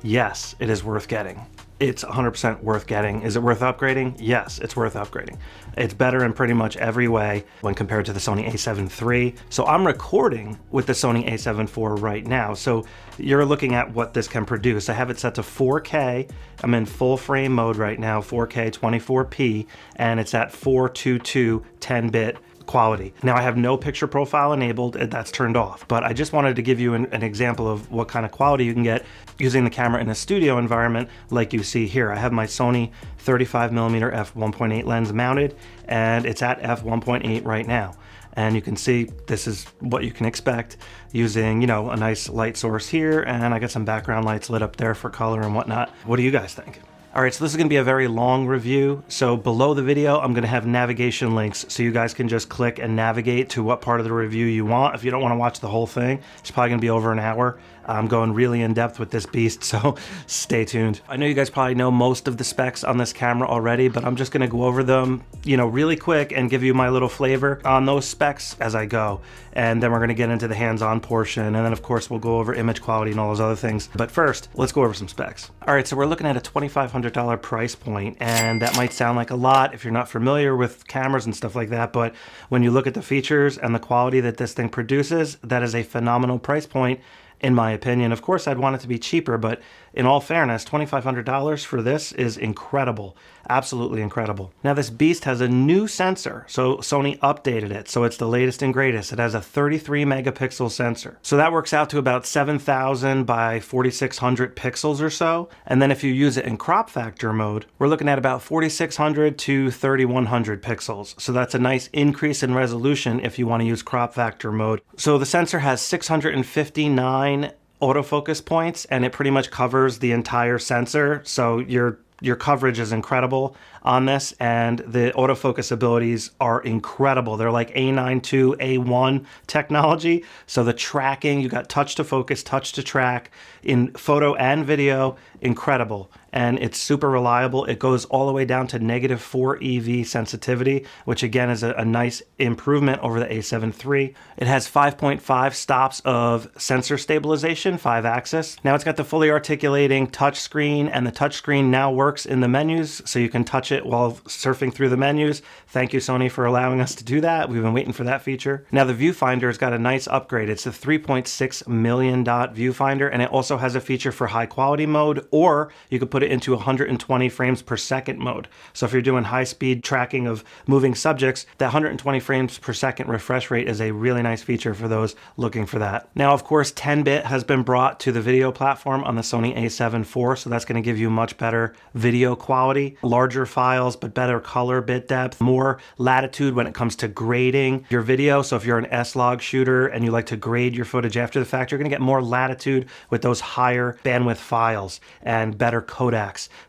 Yes, it is worth getting. It's 100% worth getting. Is it worth upgrading? Yes, it's worth upgrading. It's better in pretty much every way when compared to the Sony a7 III. So I'm recording with the Sony a7 IV right now. So you're looking at what this can produce. I have it set to 4K. I'm in full frame mode right now, 4K 24p, and it's at 422 10-bit quality. Now I have no picture profile enabled, that's turned off, but I just wanted to give you an example of what kind of quality you can get using the camera in a studio environment like you see here. I have my Sony 35mm f1.8 lens mounted, and it's at f1.8 right now. And you can see this is what you can expect using, you know, a nice light source here, and I got some background lights lit up there for color and whatnot. What do you guys think? All right, so this is gonna be a very long review. So below the video, I'm gonna have navigation links so you guys can just click and navigate to what part of the review you want. If you don't wanna watch the whole thing, it's probably gonna be over an hour. I'm going really in depth with this beast, so stay tuned. I know you guys probably know most of the specs on this camera already, but I'm just gonna go over them, you know, really quick and give you my little flavor on those specs as I go. And then we're gonna get into the hands-on portion, and then of course we'll go over image quality and all those other things. But first, let's go over some specs. All right, so we're looking at a $2,500 price point, and that might sound like a lot if you're not familiar with cameras and stuff like that, but when you look at the features and the quality that this thing produces, that is a phenomenal price point, in my opinion. Of course, I'd want it to be cheaper, but in all fairness, $2,500 for this is incredible. Absolutely incredible. Now, this beast has a new sensor, so Sony updated it, so it's the latest and greatest. It has a 33 megapixel sensor. So that works out to about 7,000 by 4,600 pixels or so. And then if you use it in crop factor mode, we're looking at about 4,600 to 3,100 pixels. So that's a nice increase in resolution if you want to use crop factor mode. So the sensor has 659 autofocus points, and it pretty much covers the entire sensor. So your coverage is incredible on this, and the autofocus abilities are incredible. They're like A9 II, A1 technology. So the tracking, you got touch to focus, touch to track in photo and video, incredible. And it's super reliable. It goes all the way down to -4 EV sensitivity, which again is a nice improvement over the a7 III. It has 5.5 stops of sensor stabilization, 5-axis. Now it's got the fully articulating touch screen, and the touch screen now works in the menus, so you can touch it while surfing through the menus. Thank you, Sony, for allowing us to do that. We've been waiting for that feature. Now the viewfinder's got a nice upgrade. It's a 3.6 million dot viewfinder, and it also has a feature for high quality mode, or you could put it into 120 frames per second mode. So if you're doing high speed tracking of moving subjects, that 120 frames per second refresh rate is a really nice feature for those looking for that. Now, of course, 10-bit has been brought to the video platform on the Sony a7 IV, so that's going to give you much better video quality, larger files, but better color bit depth, more latitude when it comes to grading your video. So if you're an S-Log shooter and you like to grade your footage after the fact, you're going to get more latitude with those higher bandwidth files and better codecs.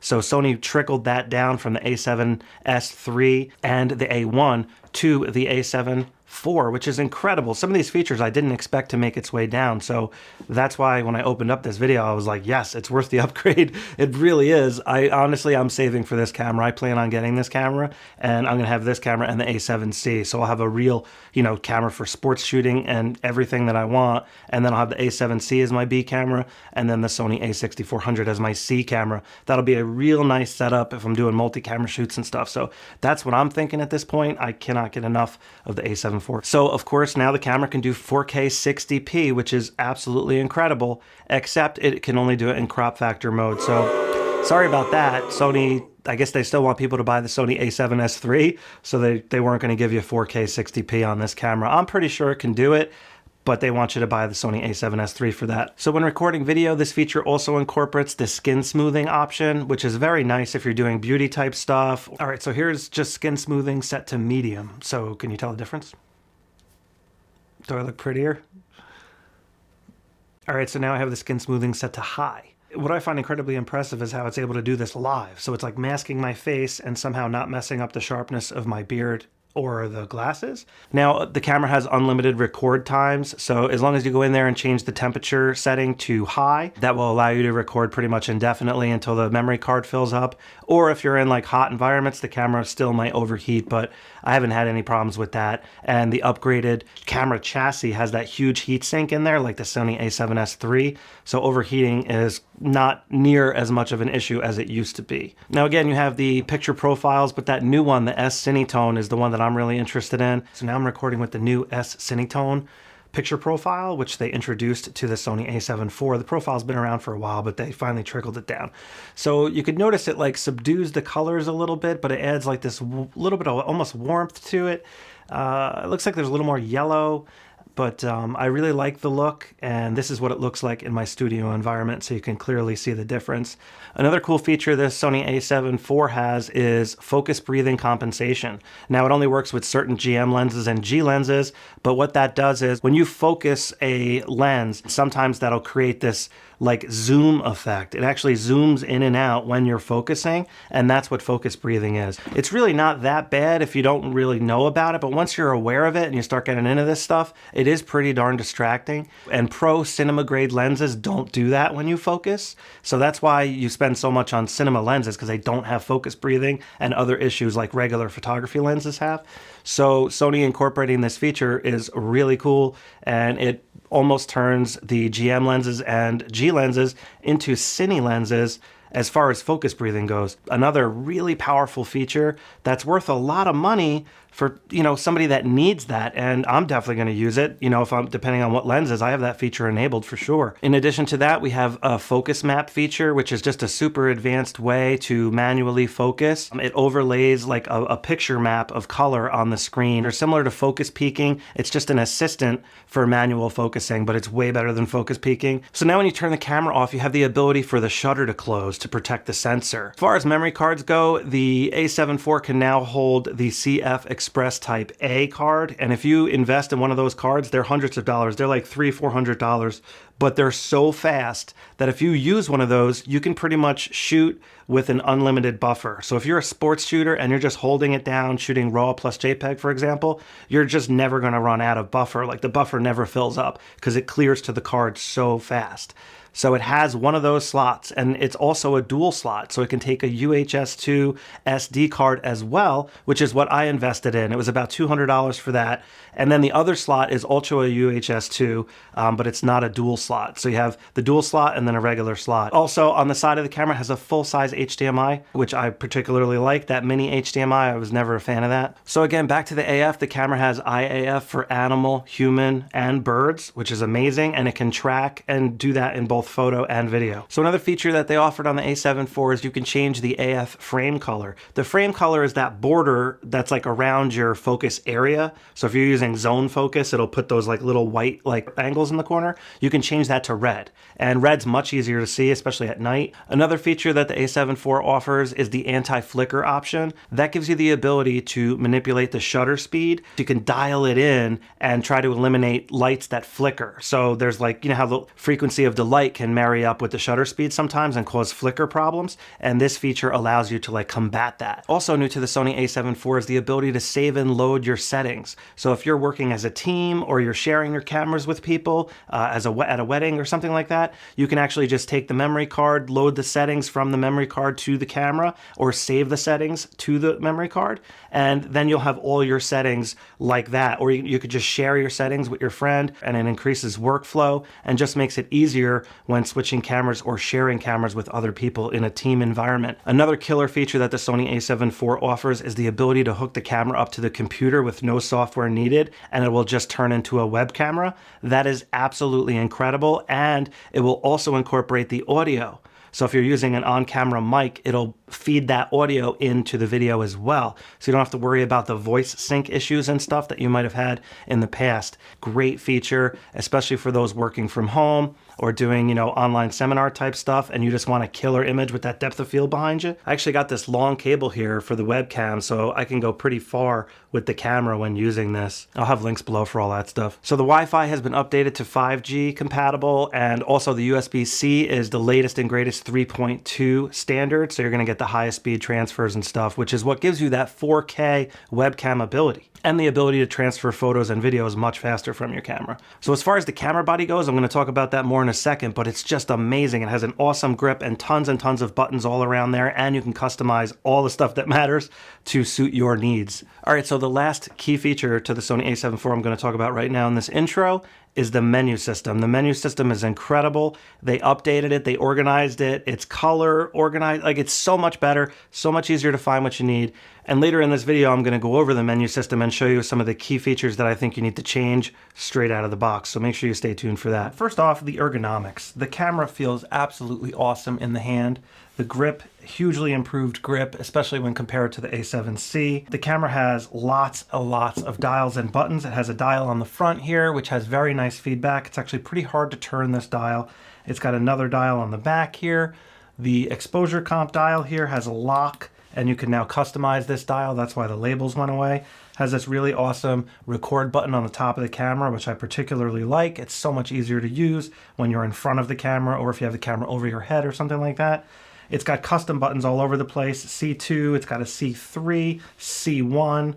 So Sony trickled that down from the a7S III and the A1 to the a7 IV, which is incredible. Some of these features I didn't expect to make its way down. So that's why when I opened up this video, I was like, yes, it's worth the upgrade. It really is. I'm saving for this camera. I plan on getting this camera, and I'm gonna have this camera and the a7C. So I'll have a real, you know, camera for sports shooting and everything that I want. And then I'll have the a7C as my B camera, and then the Sony a6400 as my C camera. That'll be a real nice setup if I'm doing multi-camera shoots and stuff. So that's what I'm thinking at this point. I cannot get enough of the a7 IV. So of course now the camera can do 4K 60p, which is absolutely incredible, except it can only do it in crop factor mode. So sorry about that, Sony. I guess they still want people to buy the Sony a7S III, so they weren't going to give you 4K 60p on this camera. I'm pretty sure it can do it, but they want you to buy the Sony a7S III for that. So when recording video, this feature also incorporates the skin smoothing option, which is very nice if you're doing beauty type stuff. All right, so here's just skin smoothing set to medium. So can you tell the difference? Do I look prettier? All right, so now I have the skin smoothing set to high. What I find incredibly impressive is how it's able to do this live. So it's like masking my face and somehow not messing up the sharpness of my beard or the glasses. Now, the camera has unlimited record times, so as long as you go in there and change the temperature setting to high, that will allow you to record pretty much indefinitely until the memory card fills up. Or if you're in like hot environments, the camera still might overheat, but I haven't had any problems with that. And the upgraded camera chassis has that huge heat sink in there, like the Sony a7S III, so overheating is not near as much of an issue as it used to be. Now again, you have the picture profiles, but that new one, the S Cinetone, is the one that I'm really interested in. So now I'm recording with the new S Cinetone picture profile, which they introduced to the Sony a7 IV. The profile's been around for a while, but they finally trickled it down. So you could notice it like subdues the colors a little bit, but it adds like this little bit of almost warmth to it. It looks like there's a little more yellow, but I really like the look, and this is what it looks like in my studio environment, so you can clearly see the difference. Another cool feature this Sony a7 IV has is focus breathing compensation. Now, it only works with certain GM lenses and G lenses, but what that does is when you focus a lens, sometimes that'll create this like zoom effect. It actually zooms in and out when you're focusing, and that's what focus breathing is. It's really not that bad if you don't really know about it, but once you're aware of it and you start getting into this stuff, it is pretty darn distracting. And pro cinema grade lenses don't do that when you focus. So that's why you spend so much on cinema lenses, because they don't have focus breathing and other issues like regular photography lenses have. So Sony incorporating this feature is really cool, and it almost turns the GM lenses and G lenses into cine lenses as far as focus breathing goes. Another really powerful feature that's worth a lot of money for, you know, somebody that needs that, and I'm definitely going to use it, you know, if I'm depending on what lenses. I have that feature enabled for sure. In addition to that, we have a focus map feature, which is just a super advanced way to manually focus. It overlays like a picture map of color on the screen, or similar to focus peaking. It's just an assistant for manual focusing, but it's way better than focus peaking. So now when you turn the camera off, you have the ability for the shutter to close to protect the sensor. As far as memory cards go, the a7 IV can now hold the CF Express Type A card, and if you invest in one of those cards, they're hundreds of dollars. They're like $300-$400, but they're so fast that if you use one of those, you can pretty much shoot with an unlimited buffer. So if you're a sports shooter and you're just holding it down, shooting RAW plus JPEG, for example, you're just never going to run out of buffer. Like, the buffer never fills up because it clears to the card so fast. So it has one of those slots, and it's also a dual slot, so it can take a UHS-2 SD card as well, which is what I invested in. It was about $200 for that. And then the other slot is also a UHS-2, but it's not a dual slot. So you have the dual slot and then a regular slot. Also, on the side of the camera has a full-size HDMI, which I particularly like. That mini HDMI, I was never a fan of that. So again, back to the AF, the camera has IAF for animal, human, and birds, which is amazing, and it can track and do that in both photo and video. So another feature that they offered on the a7 IV is you can change the AF frame color. The frame color is that border that's like around your focus area. So if you're using zone focus, it'll put those like little white like angles in the corner. You can change that to red, and red's much easier to see, especially at night. Another feature that the a7 IV offers is the anti-flicker option. That gives you the ability to manipulate the shutter speed. You can dial it in and try to eliminate lights that flicker. So there's like, you know how the frequency of the light can marry up with the shutter speed sometimes and cause flicker problems, and this feature allows you to like combat that. Also new to the Sony a7 IV is the ability to save and load your settings. So if you're working as a team or you're sharing your cameras with people at a wedding or something like that, you can actually just take the memory card, load the settings from the memory card to the camera, or save the settings to the memory card, and then you'll have all your settings like that. Or you could just share your settings with your friend, and it increases workflow and just makes it easier when switching cameras or sharing cameras with other people in a team environment. Another killer feature that the Sony a7 IV offers is the ability to hook the camera up to the computer with no software needed, and it will just turn into a web camera. That is absolutely incredible, and it will also incorporate the audio. So if you're using an on-camera mic, it'll feed that audio into the video as well. So you don't have to worry about the voice sync issues and stuff that you might have had in the past. Great feature, especially for those working from home or doing, you know, online seminar type stuff, and you just want a killer image with that depth of field behind you. I actually got this long cable here for the webcam, so I can go pretty far with the camera when using this. I'll have links below for all that stuff. So the Wi-Fi has been updated to 5G compatible, and also the USB-C is the latest and greatest 3.2 standard, so you're gonna get the highest speed transfers and stuff, which is what gives you that 4K webcam ability and the ability to transfer photos and videos much faster from your camera. So as far as the camera body goes, I'm going to talk about that more in a second, but it's just amazing. It has an awesome grip and tons of buttons all around there, and you can customize all the stuff that matters to suit your needs. All right, so the last key feature to the Sony a7 IV I'm going to talk about right now in this intro is the menu system. The menu system is incredible. They updated it, they organized it, it's color organized, like it's so much better, so much easier to find what you need. And later in this video, I'm gonna go over the menu system and show you some of the key features that I think you need to change straight out of the box. So make sure you stay tuned for that. First off, the ergonomics. The camera feels absolutely awesome in the hand. The grip, hugely improved grip, especially when compared to the A7C. The camera has lots of dials and buttons. It has a dial on the front here, which has very nice feedback. It's actually pretty hard to turn this dial. It's got another dial on the back here. The exposure comp dial here has a lock, and you can now customize this dial. That's why the labels went away. Has this really awesome record button on the top of the camera, which I particularly like. It's so much easier to use when you're in front of the camera or if you have the camera over your head or something like that. It's got custom buttons all over the place. C2, it's got a C3, C1,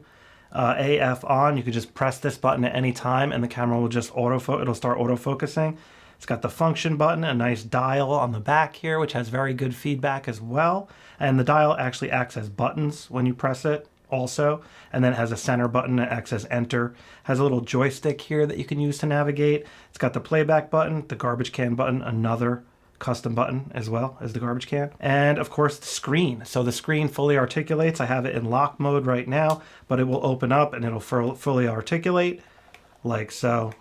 AF on. You can just press this button at any time and the camera will just it'll start autofocusing. It's got the function button, a nice dial on the back here, which has very good feedback as well. And the dial actually acts as buttons when you press it also. And then it has a center button that acts as enter. Has a little joystick here that you can use to navigate. It's got the playback button, the garbage can button, another custom button as well as the garbage can, and of course the screen. So the screen fully articulates. I have it in lock mode right now, but it will open up and it'll fully articulate like so.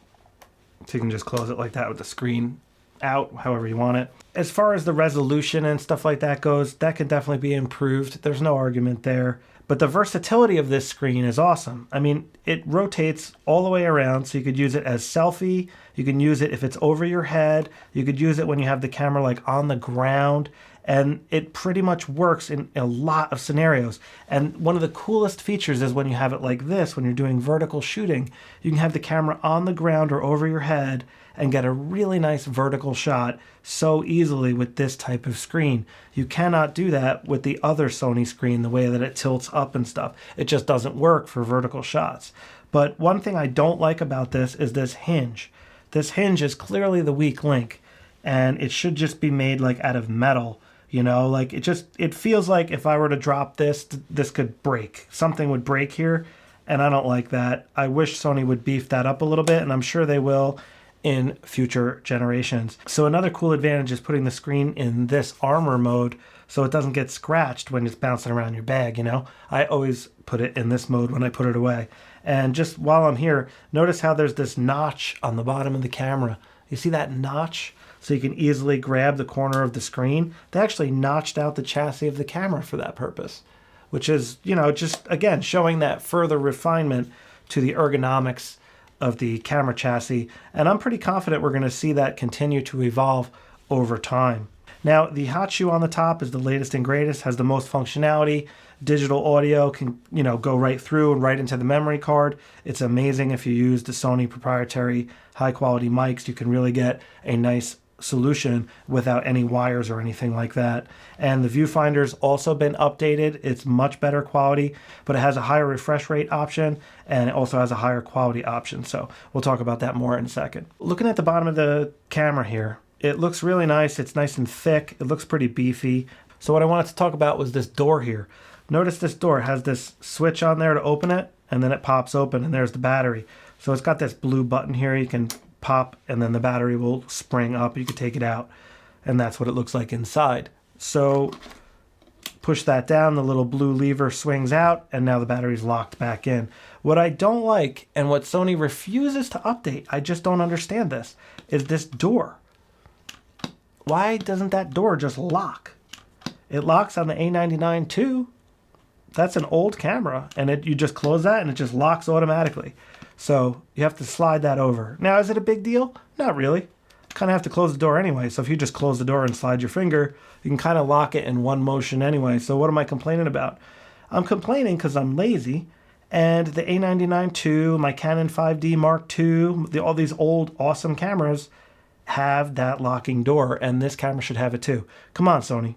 So you can just close it like that with the screen out, however you want it. As far as the resolution and stuff like that goes, that can definitely be improved. There's no argument there. But the versatility of this screen is awesome. I mean, it rotates all the way around, so you could use it as selfie. You can use it if it's over your head. You could use it when you have the camera like on the ground. And it pretty much works in a lot of scenarios. And one of the coolest features is when you have it like this, when you're doing vertical shooting, you can have the camera on the ground or over your head and get a really nice vertical shot so easily with this type of screen. You cannot do that with the other Sony screen, the way that it tilts up and stuff. It just doesn't work for vertical shots. But one thing I don't like about this is this hinge. This hinge is clearly the weak link, and it should just be made like out of metal. You know, like it feels like if I were to drop this, this could break. Something would break here, and I don't like that. I wish Sony would beef that up a little bit, and I'm sure they will in future generations. So another cool advantage is putting the screen in this armor mode so it doesn't get scratched when it's bouncing around your bag, you know? I always put it in this mode when I put it away. And just while I'm here, notice how there's this notch on the bottom of the camera. You see that notch? So you can easily grab the corner of the screen. They actually notched out the chassis of the camera for that purpose, which is, you know, just again, showing that further refinement to the ergonomics of the camera chassis. And I'm pretty confident we're going to see that continue to evolve over time. Now, the hot shoe on the top is the latest and greatest, has the most functionality. Digital audio can, you know, go right through and right into the memory card. It's amazing if you use the Sony proprietary high quality mics. You can really get a nice solution without any wires or anything like that. And the viewfinder's also been updated. It's much better quality, but it has a higher refresh rate option, and it also has a higher quality option. So we'll talk about that more in a second. Looking at the bottom of the camera here, it looks really nice. It's nice and thick. It looks pretty beefy. So what I wanted to talk about was this door here. Notice this door has this switch on there to open it, and then it pops open, and there's the battery. So it's got this blue button here. You can pop, and then the battery will spring up. You can take it out, and that's what it looks like inside. So push that down, the little blue lever swings out, and now the battery's locked back in. What I don't like, and what Sony refuses to update, I just don't understand this, is this door. Why doesn't that door just lock? It locks on the A99 too. That's an old camera, and you just close that and it just locks automatically. So you have to slide that over. Now, is it a big deal? Not really. kind of have to close the door anyway. So if you just close the door and slide your finger, you can kind of lock it in one motion anyway. So what am I complaining about? I'm complaining because I'm lazy, and the A99 II, my Canon 5D Mark II, all these old awesome cameras have that locking door, and this camera should have it too. Come on, Sony.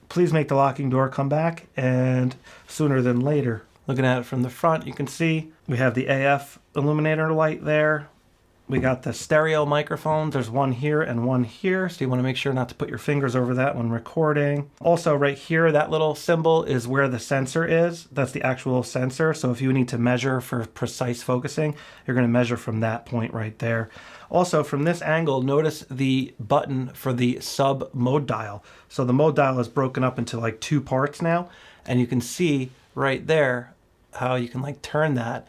Please make the locking door come back, and sooner than later. Looking at it from the front, you can see we have the AF illuminator light there. We got the stereo microphones. There's one here and one here, so you want to make sure not to put your fingers over that when recording. Also, right here, that little symbol is where the sensor is. That's the actual sensor, so if you need to measure for precise focusing, you're going to measure from that point right there. Also, from this angle, notice the button for the sub mode dial. So the mode dial is broken up into like two parts now, and you can see right there how you can like turn that,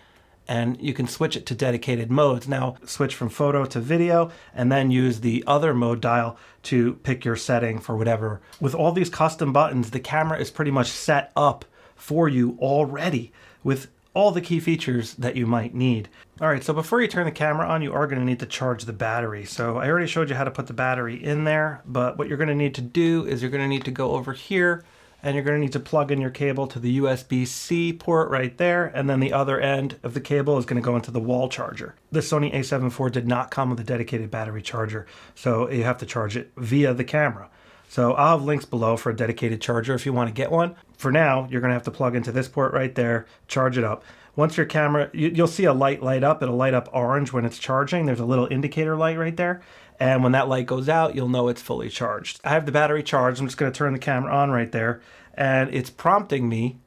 and you can switch it to dedicated modes. Now switch from photo to video, and then use the other mode dial to pick your setting for whatever. With all these custom buttons, the camera is pretty much set up for you already with all the key features that you might need. All right, so before you turn the camera on, you are going to need to charge the battery. So I already showed you how to put the battery in there, but what you're going to need to do is you're going to need to go over here, and you're going to need to plug in your cable to the USB-C port right there, and then the other end of the cable is going to go into the wall charger. The Sony a7 IV did not come with a dedicated battery charger, so you have to charge it via the camera. So I'll have links below for a dedicated charger if you want to get one. For now, you're going to have to plug into this port right there, charge it up. Once your camera, you'll see a light up. It'll light up orange when it's charging. There's a little indicator light right there. And when that light goes out, you'll know it's fully charged. I have the battery charged. I'm just going to turn the camera on right there. And it's prompting me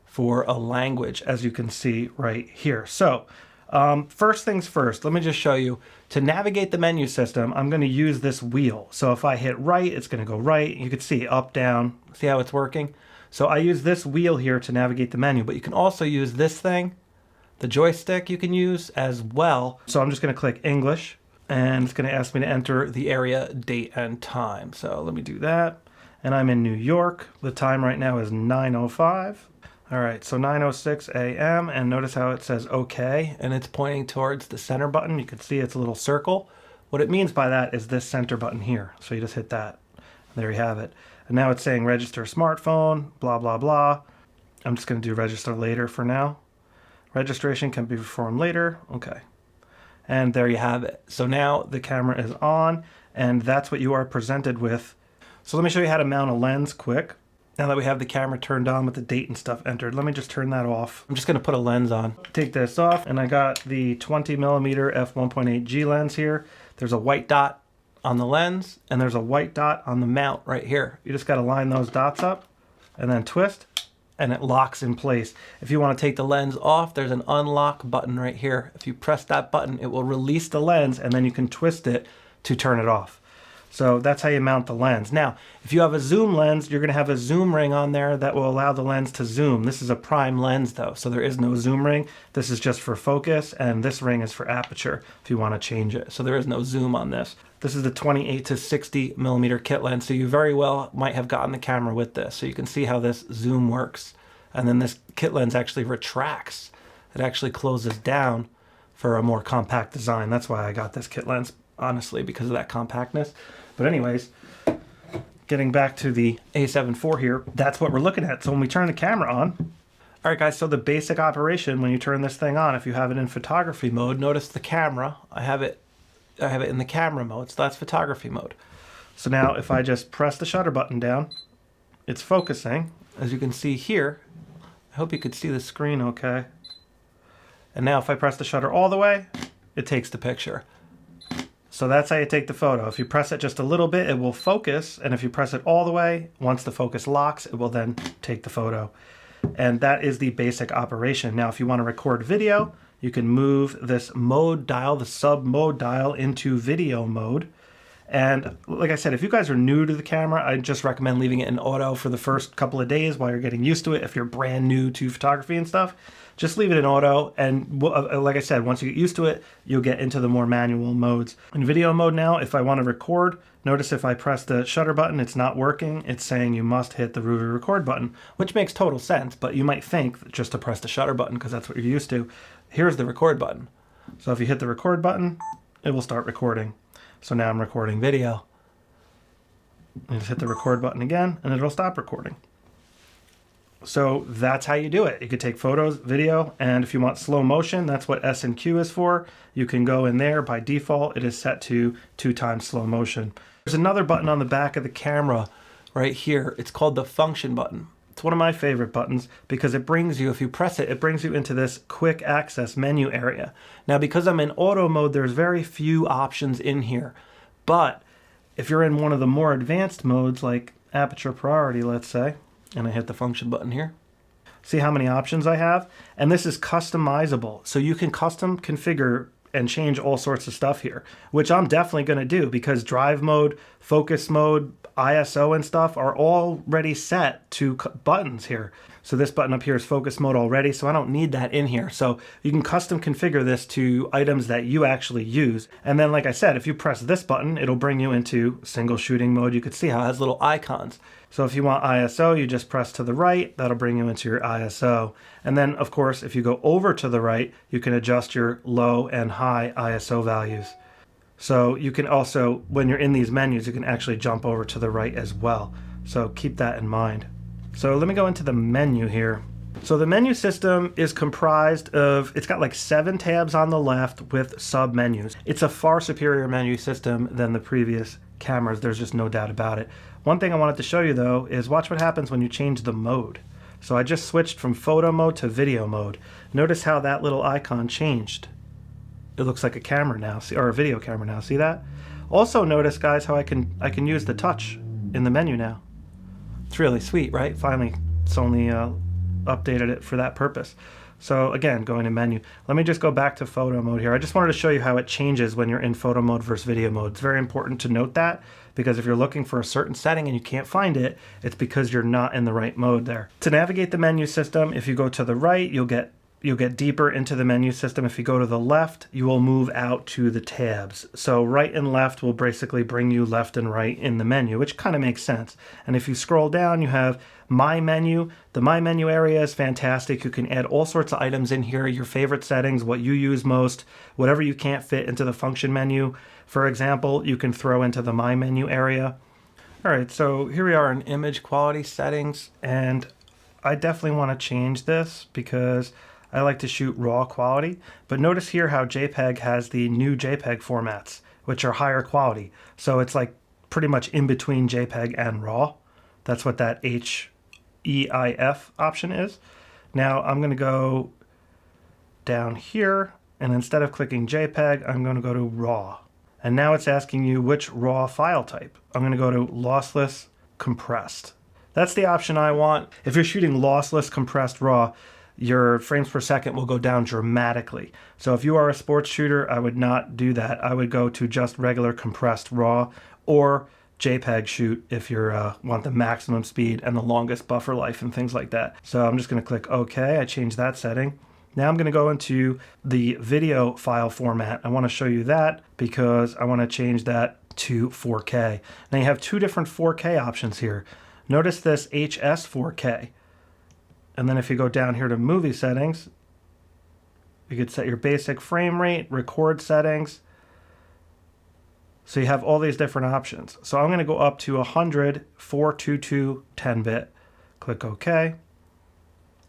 for a language, as you can see right here. So first things first, let me just show you. To navigate the menu system, I'm going to use this wheel. So if I hit right, it's going to go right. You can see up, down. See how it's working? So I use this wheel here to navigate the menu, but you can also use this thing, the joystick you can use as well. So I'm just going to click English, and it's going to ask me to enter the area, date, and time. So let me do that. And I'm in New York. The time right now is 9:05. All right, so 9:06 a.m. and notice how it says OK, and it's pointing towards the center button. You can see it's a little circle. What it means by that is this center button here. So you just hit that. There you have it. And now it's saying register smartphone, blah, blah, blah. I'm just going to do register later for now. Registration can be performed later. Okay. And there you have it. So now the camera is on, and that's what you are presented with. So let me show you how to mount a lens quick. Now that we have the camera turned on with the date and stuff entered, let me just turn that off. I'm just going to put a lens on. Take this off, and I got the 20mm f1.8G lens here. There's a white dot on the lens, and there's a white dot on the mount right here. You just got to line those dots up and then twist, and it locks in place. If you want to take the lens off, there's an unlock button right here. If you press that button, it will release the lens, and then you can twist it to turn it off. So that's how you mount the lens. Now, if you have a zoom lens, you're going to have a zoom ring on there that will allow the lens to zoom. This is a prime lens though, so there is no zoom ring. This is just for focus, and this ring is for aperture if you want to change it. So there is no zoom on this. This is the 28 to 60 millimeter kit lens, so you very well might have gotten the camera with this. So you can see how this zoom works. And then this kit lens actually retracts. It actually closes down for a more compact design. That's why I got this kit lens, honestly, because of that compactness. But anyways, getting back to the a7 IV here, that's what we're looking at. So when we turn the camera on, all right guys, so the basic operation when you turn this thing on, if you have it in photography mode, notice the camera, I have it in the camera mode, so that's photography mode. So now if I just press the shutter button down, it's focusing. As you can see here, I hope you could see the screen okay. And now if I press the shutter all the way, it takes the picture. So that's how you take the photo. If you press it just a little bit, it will focus. And if you press it all the way, once the focus locks, it will then take the photo. And that is the basic operation. Now, if you want to record video, you can move this mode dial, the sub mode dial, into video mode. And like I said, if you guys are new to the camera, I just recommend leaving it in auto for the first couple of days while you're getting used to it. If you're brand new to photography and stuff, just leave it in auto. And like I said, once you get used to it, you'll get into the more manual modes. In video mode now, if I want to record, notice if I press the shutter button, it's not working. It's saying you must hit the Ruby record button, which makes total sense. But you might think just to press the shutter button because that's what you're used to. Here's the record button. So if you hit the record button, it will start recording. So now I'm recording video. And just hit the record button again and it'll stop recording. So that's how you do it. You could take photos, video, and if you want slow motion, that's what S and Q is for. You can go in there. By default, it is set to 2x slow motion. There's another button on the back of the camera right here. It's called the function button. It's one of my favorite buttons because it brings you, if you press it, it brings you into this quick access menu area. Now, because I'm in auto mode, there's very few options in here. But if you're in one of the more advanced modes, like aperture priority, let's say, and I hit the function button here. See how many options I have? And this is customizable. So you can custom configure and change all sorts of stuff here, which I'm definitely going to do because drive mode, focus mode, ISO and stuff are already set to buttons here. So this button up here is focus mode already, so I don't need that in here. So you can custom configure this to items that you actually use. And then, like I said, if you press this button, it'll bring you into single shooting mode. You can see how it has little icons. So if you want ISO, you just press to the right, that'll bring you into your ISO. And then, of course, if you go over to the right, you can adjust your low and high ISO values. So you can also, when you're in these menus, you can actually jump over to the right as well. So keep that in mind. So let me go into the menu here. So the menu system is comprised of, it's got like 7 tabs on the left with sub menus. It's a far superior menu system than the previous cameras. There's just no doubt about it. One thing I wanted to show you though is watch what happens when you change the mode. So I just switched from photo mode to video mode. Notice how that little icon changed. It looks like a camera now, or a video camera now. See that? Also notice, guys, how I can use the touch in the menu now. It's really sweet, right? Finally, Sony updated it for that purpose. So again, going to menu. Let me just go back to photo mode here. I just wanted to show you how it changes when you're in photo mode versus video mode. It's very important to note that because if you're looking for a certain setting and you can't find it, it's because you're not in the right mode there. To navigate the menu system, if you go to the right, you'll get deeper into the menu system. If you go to the left, you will move out to the tabs. So right and left will basically bring you left and right in the menu, which kind of makes sense. And if you scroll down, you have My Menu. The My Menu area is fantastic. You can add all sorts of items in here, your favorite settings, what you use most, whatever you can't fit into the function menu. For example, you can throw into the My Menu area. All right, so here we are in image quality settings, and I definitely want to change this because I like to shoot raw quality, but notice here how JPEG has the new JPEG formats, which are higher quality. So it's like pretty much in between JPEG and RAW. That's what that HEIF option is. Now I'm going to go down here, and instead of clicking JPEG, I'm going to go to RAW. And now it's asking you which RAW file type. I'm going to go to lossless compressed. That's the option I want. If you're shooting lossless compressed RAW, your frames per second will go down dramatically. So if you are a sports shooter, I would not do that. I would go to just regular compressed RAW or JPEG shoot if you want the maximum speed and the longest buffer life and things like that. So I'm just going to click OK. I changed that setting. Now I'm going to go into the video file format. I want to show you that because I want to change that to 4K. Now you have 2 different 4K options here. Notice this HS 4K. And then if you go down here to movie settings, you could set your basic frame rate, record settings. So you have all these different options. So I'm going to go up to 100, 422, 10-bit. Click OK.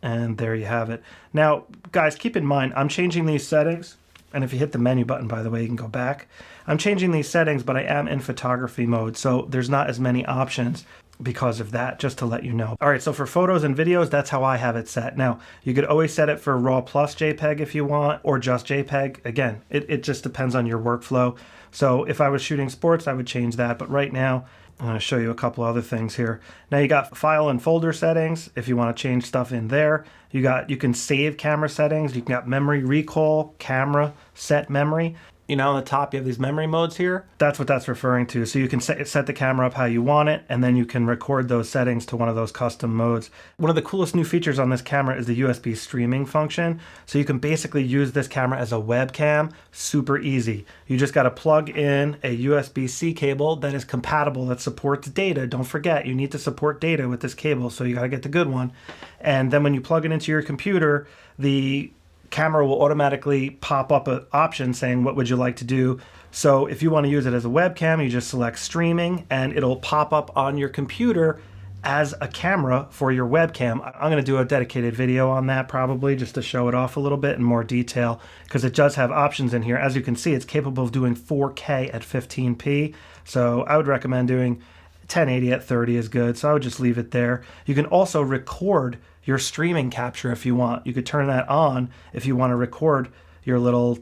And there you have it. Now, guys, keep in mind, I'm changing these settings. And if you hit the menu button, by the way, you can go back. I'm changing these settings, but I am in photography mode. So there's not as many options because of that, just to let you know. All right, so for photos and videos, that's how I have it set. Now, you could always set it for RAW plus JPEG if you want, or just JPEG. Again, it just depends on your workflow. So if I was shooting sports, I would change that. But right now, I'm going to show you a couple other things here. Now you got file and folder settings if you want to change stuff in there. You can save camera settings. You got memory recall, camera, set memory. You know, on the top, you have these memory modes here. That's what that's referring to. So you can set the camera up how you want it, and then you can record those settings to one of those custom modes. One of the coolest new features on this camera is the USB streaming function. So you can basically use this camera as a webcam, super easy. You just got to plug in a USB-C cable that is compatible, that supports data. Don't forget, you need to support data with this cable, so you got to get the good one. And then when you plug it into your computer, the camera will automatically pop up an option saying what would you like to do. So if you want to use it as a webcam, you just select streaming and it'll pop up on your computer as a camera for your webcam. I'm going to do a dedicated video on that probably just to show it off a little bit in more detail, because it does have options in here. As you can see, it's capable of doing 4K at 15p. So I would recommend doing 1080 at 30 is good. So I would just leave it there. You can also record your streaming capture if you want. You could turn that on if you want to record your little,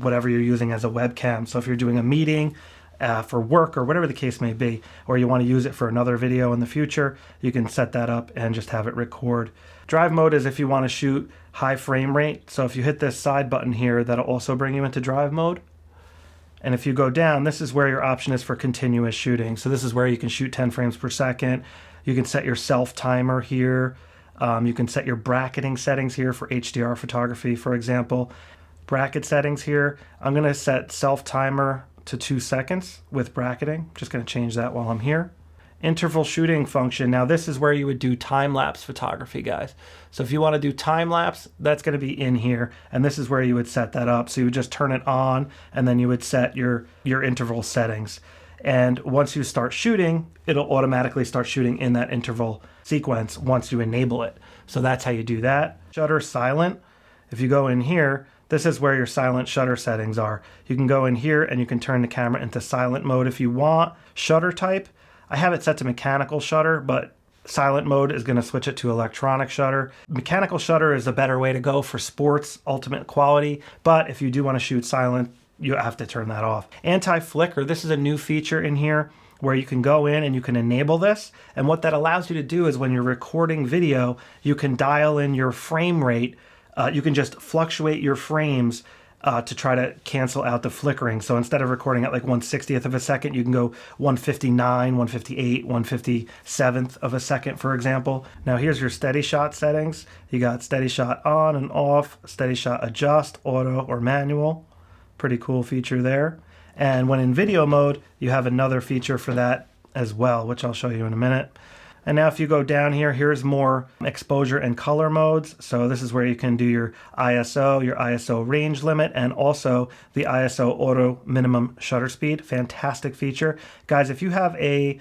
whatever you're using as a webcam. So if you're doing a meeting, for work or whatever the case may be, or you want to use it for another video in the future, you can set that up and just have it record. Drive mode is if you want to shoot high frame rate. So if you hit this side button here, that'll also bring you into drive mode. And if you go down, this is where your option is for continuous shooting. So this is where you can shoot 10 frames per second. You can set your self timer here. You can set your bracketing settings here for HDR photography, for example. Bracket settings here, I'm going to set self timer to 2 seconds with bracketing. Just going to change that while I'm here. Interval shooting function. Now this is where you would do time-lapse photography, guys. So if you want to do time-lapse, that's going to be in here, and this is where you would set that up. So you would just turn it on, and then you would set your interval settings. And once you start shooting, it'll automatically start shooting in that interval sequence once you enable it. So that's how you do that. Shutter silent. If you go in here, this is where your silent shutter settings are. You can go in here and you can turn the camera into silent mode if you want. Shutter type, I have it set to mechanical shutter, but silent mode is going to switch it to electronic shutter. Mechanical shutter is a better way to go for sports, ultimate quality, but if you do want to shoot silent, you have to turn that off. Anti-flicker, this is a new feature in here where you can go in and you can enable this. And what that allows you to do is when you're recording video, you can dial in your frame rate. You can just fluctuate your frames to try to cancel out the flickering. So instead of recording at like 1/60th of a second, you can go 159, 158, 157th of a second, for example. Now here's your steady shot settings. You got steady shot on and off, steady shot adjust, auto or manual. Pretty cool feature there. And when in video mode, you have another feature for that as well, which I'll show you in a minute. And now if you go down here, here's more exposure and color modes. So this is where you can do your ISO range limit, and also the ISO auto minimum shutter speed. Fantastic feature. Guys, if you have a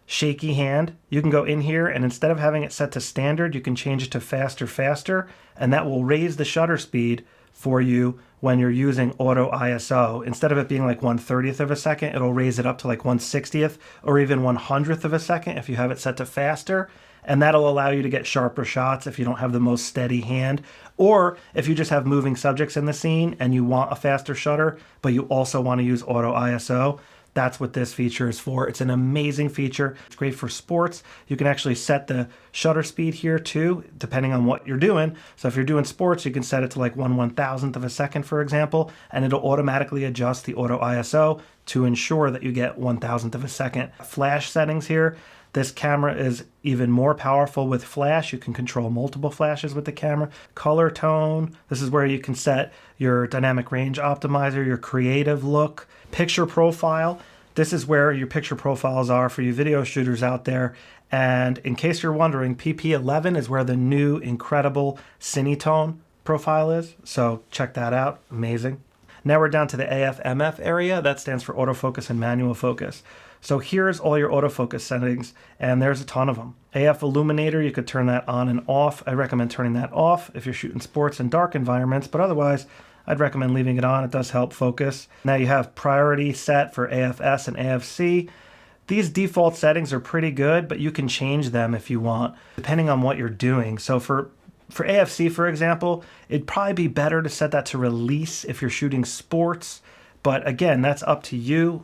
shaky hand, you can go in here and instead of having it set to standard, you can change it to faster, and that will raise the shutter speed for you when you're using auto ISO. Instead of it being like 1/30th of a second, it'll raise it up to like 1/60th or even 100th of a second if you have it set to faster. And that'll allow you to get sharper shots if you don't have the most steady hand, or if you just have moving subjects in the scene and you want a faster shutter, but you also want to use auto ISO. That's what this feature is for. It's an amazing feature. It's great for sports. You can actually set the shutter speed here too, depending on what you're doing. So if you're doing sports, you can set it to like 1/1000th of a second, for example, and it'll automatically adjust the auto ISO to ensure that you get 1/1000th of a second. Flash settings here. This camera is even more powerful with flash. You can control multiple flashes with the camera. Color tone. This is where you can set your dynamic range optimizer, your creative look. Picture profile. This is where your picture profiles are for you video shooters out there. And in case you're wondering, PP11 is where the new incredible Cinetone profile is. So check that out. Amazing. Now we're down to the AF/MF area. That stands for autofocus and manual focus. So here's all your autofocus settings, and there's a ton of them. AF illuminator, you could turn that on and off. I recommend turning that off if you're shooting sports in dark environments, but otherwise, I'd recommend leaving it on. It does help focus. Now you have priority set for AFS and AFC. These default settings are pretty good, but you can change them if you want, depending on what you're doing. So for AFC, for example, it'd probably be better to set that to release if you're shooting sports. But again, that's up to you.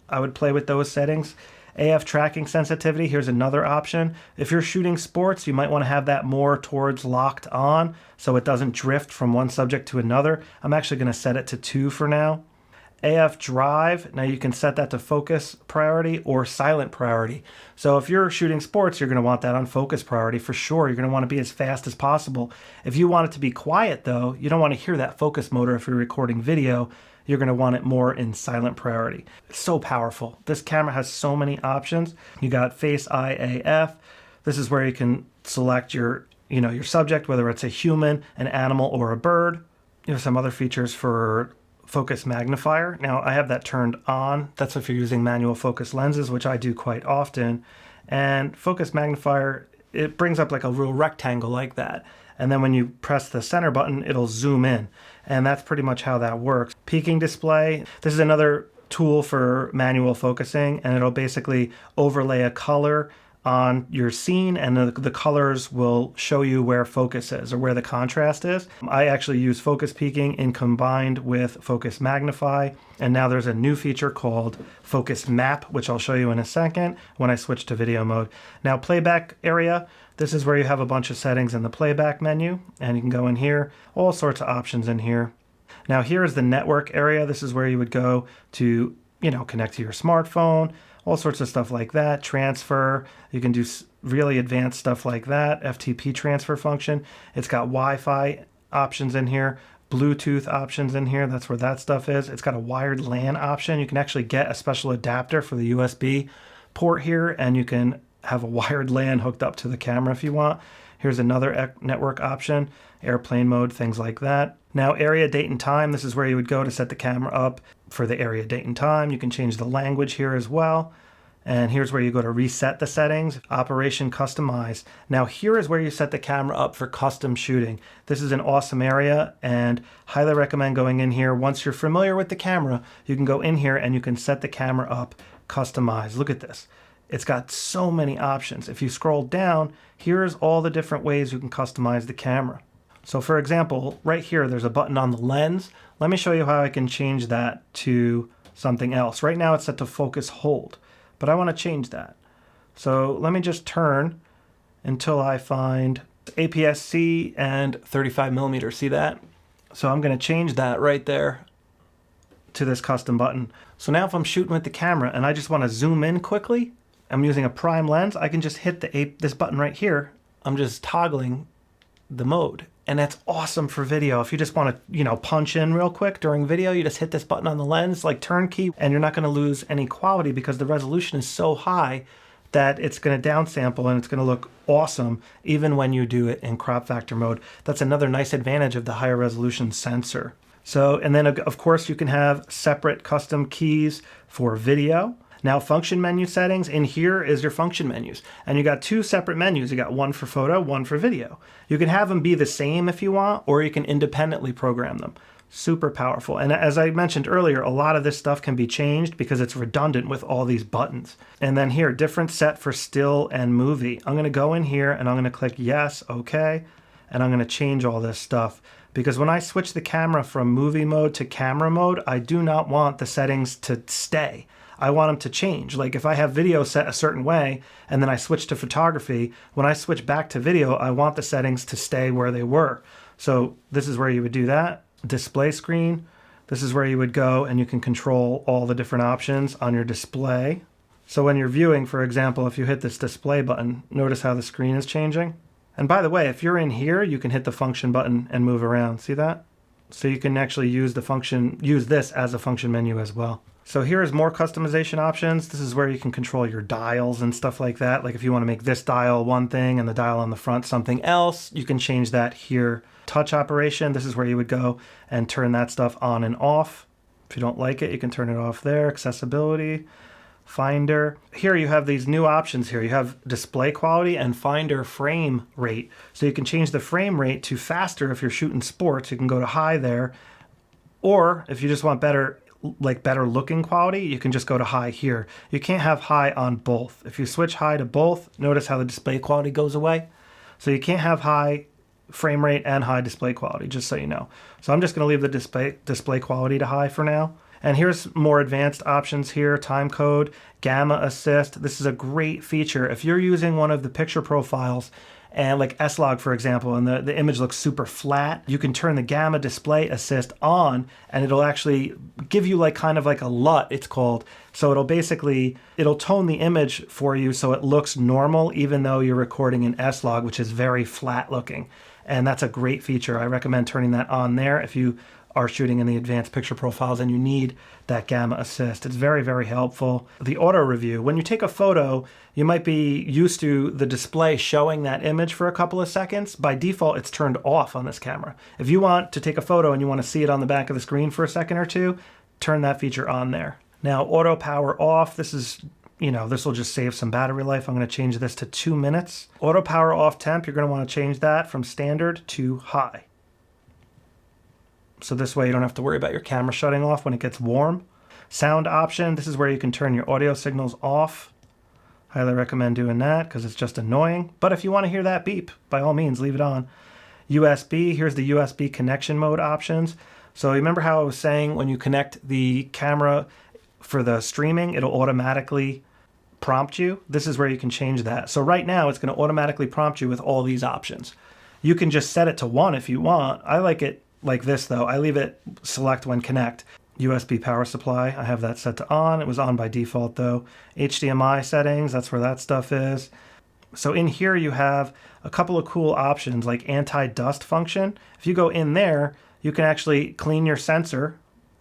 I would play with those settings. AF tracking sensitivity, here's another option. If you're shooting sports, you might want to have that more towards locked on so it doesn't drift from one subject to another. I'm actually going to set it to 2 for now. AF drive, now you can set that to focus priority or silent priority. So if you're shooting sports, you're going to want that on focus priority for sure. You're going to want to be as fast as possible. If you want it to be quiet though, you don't want to hear that focus motor if you're recording video. You're going to want it more in silent priority. It's so powerful. This camera has so many options. You got face IAF. This is where you can select your subject, whether it's a human, an animal, or a bird. You have some other features for focus magnifier. Now I have that turned on. That's if you're using manual focus lenses, which I do quite often. And focus magnifier, it brings up like a real rectangle like that. And then when you press the center button, it'll zoom in. And that's pretty much how that works. Peaking display, this is another tool for manual focusing, and it'll basically overlay a color on your scene, and the colors will show you where focus is or where the contrast is. I actually use focus peaking in combined with focus magnify, and now there's a new feature called focus map, which I'll show you in a second when I switch to video mode. Now playback area, this is where you have a bunch of settings in the playback menu, and you can go in here, all sorts of options in here. Now here is the network area. This is where you would go to, connect to your smartphone, all sorts of stuff like that. Transfer, you can do really advanced stuff like that. FTP transfer function. It's got Wi-Fi options in here, Bluetooth options in here. That's where that stuff is. It's got a wired LAN option. You can actually get a special adapter for the USB port here, and you can have a wired LAN hooked up to the camera if you want. Here's another network option, airplane mode, things like that. Now area, date, and time. This is where you would go to set the camera up for the area, date, and time. You can change the language here as well. And here's where you go to reset the settings. Operation customize. Now here is where you set the camera up for custom shooting. This is an awesome area, and highly recommend going in here. Once you're familiar with the camera, you can go in here and you can set the camera up, customize. Look at this. It's got so many options. If you scroll down, here's all the different ways you can customize the camera. So for example, right here, there's a button on the lens. Let me show you how I can change that to something else. Right now it's set to focus hold, but I want to change that. So let me just turn until I find APS-C and 35mm. See that? So I'm going to change that right there to this custom button. So now if I'm shooting with the camera and I just want to zoom in quickly, I'm using a prime lens, I can just hit this button right here. I'm just toggling the mode. And that's awesome for video. If you just want to, punch in real quick during video, you just hit this button on the lens, like turnkey, and you're not going to lose any quality because the resolution is so high that it's going to downsample and it's going to look awesome even when you do it in crop factor mode. That's another nice advantage of the higher resolution sensor. So, and then of course you can have separate custom keys for video. Now function menu settings, in here is your function menus. And you got two separate menus. You got one for photo, one for video. You can have them be the same if you want, or you can independently program them. Super powerful. And as I mentioned earlier, a lot of this stuff can be changed because it's redundant with all these buttons. And then here, different set for still and movie. I'm gonna go in here and I'm gonna click yes, okay. And I'm gonna change all this stuff. Because when I switch the camera from movie mode to camera mode, I do not want the settings to stay. I want them to change. Like if I have video set a certain way and then I switch to photography, when I switch back to video, I want the settings to stay where they were. So this is where you would do that. Display screen. This is where you would go and you can control all the different options on your display. So when you're viewing, for example, if you hit this display button, notice how the screen is changing. And by the way, if you're in here, you can hit the function button and move around. See that? So you can actually use this as a function menu as well. So here is more customization options. This is where you can control your dials and stuff like that. Like if you want to make this dial one thing and the dial on the front something else, you can change that here. Touch operation, this is where you would go and turn that stuff on and off. If you don't like it, you can turn it off there. Accessibility, Finder. Here you have these new options here. You have display quality and Finder frame rate. So you can change the frame rate to faster if you're shooting sports. You can go to high there. Or if you just want better looking quality, you can just go to high here. You can't have high on both. If you switch high to both, notice how the display quality goes away. So you can't have high frame rate and high display quality, just so you know. So I'm just going to leave the display quality to high for now. And here's more advanced options here. Time code, gamma assist. This is a great feature. If you're using one of the picture profiles and like S-Log, for example, and the image looks super flat, you can turn the gamma display assist on and it'll actually give you kind of like a LUT, it's called. So it'll tone the image for you so it looks normal even though you're recording in S-Log, which is very flat looking. And that's a great feature. I recommend turning that on there. If you are shooting in the advanced picture profiles and you need that gamma assist. It's very, very helpful. The auto review, when you take a photo, you might be used to the display showing that image for a couple of seconds. By default, it's turned off on this camera. If you want to take a photo and you want to see it on the back of the screen for a second or two, turn that feature on there. Now, auto power off, this is, this will just save some battery life. I'm going to change this to 2 minutes. Auto power off temp, you're going to want to change that from standard to high. So this way you don't have to worry about your camera shutting off when it gets warm. Sound option, this is where you can turn your audio signals off. Highly recommend doing that because it's just annoying. But if you want to hear that beep, by all means, leave it on. USB, here's the USB connection mode options. So remember how I was saying when you connect the camera for the streaming, it'll automatically prompt you? This is where you can change that. So right now, it's going to automatically prompt you with all these options. You can just set it to 1 if you want. I like it like this though. I leave it select when connect. USB power supply, I have that set to on. It was on by default though. HDMI settings, that's where that stuff is. So in here you have a couple of cool options like anti-dust function. If you go in there, you can actually clean your sensor.